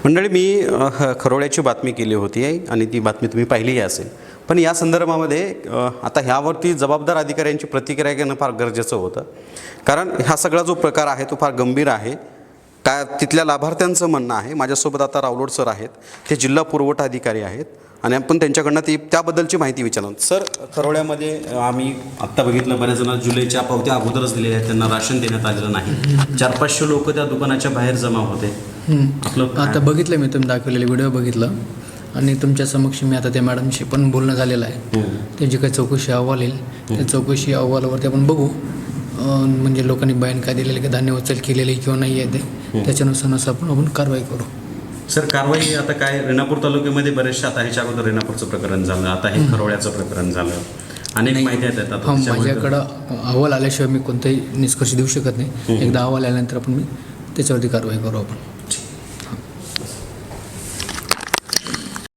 मंडळी, मी खरोळ्याची बातमी केली होती आणि ती बातमी तुम्ही पाहिलीही असेल. पण या संदर्भामध्ये आता ह्यावरती जबाबदार अधिकाऱ्यांची प्रतिक्रिया घेणं फार गरजेचं होतं. कारण हा सगळा जो प्रकार आहे तो फार गंभीर आहे. तिथल्या लाभार्थ्यांचं म्हणणं आहे. माझ्यासोबत आता रावलोड सर आहेत, ते जिल्हा पुरवठा अधिकारी आहेत आणि आपण त्यांच्याकडनं त्याबद्दलची माहिती विचारणार. सर, खरोळ्यामध्ये आम्ही आत्ता बघितलं, बऱ्याच जणांना जुलैच्या पावत्या अगोदरच दिलेल्या आहेत, त्यांना राशन देण्यात आलेलं नाही. 400-500 लोक त्या दुकानाच्या बाहेर जमा होते. आता बघितलं मी, तुम्ही दाखवलेले व्हिडिओ बघितलं आणि तुमच्या समक्ष मी आता त्या मॅडमशी पण बोलणं झालेलं आहे. त्यांची काही चौकशी अहवाल येईल, त्या चौकशी अहवालावरती आपण बघू म्हणजे लोकांनी बयान काय दिलेले, की धान्य उचल केलेले किंवा नाही आहे ते, त्याच्यानुसार आपण कारवाई करू. सर, कारवाई आता काय, रेणापूर तालुक्यामध्ये बरेचसे, आता ह्याच्या अगोदर रेणापूरचं प्रकरण झालं, आता हे खरोळ्याचं प्रकरण झालं, अनेक माहिती आहेत. माझ्याकडं अहवाल आल्याशिवाय मी कोणताही निष्कर्ष देऊ शकत नाही. एकदा अहवाल आल्यानंतर आपण त्याच्यावरती कारवाई करू आपण.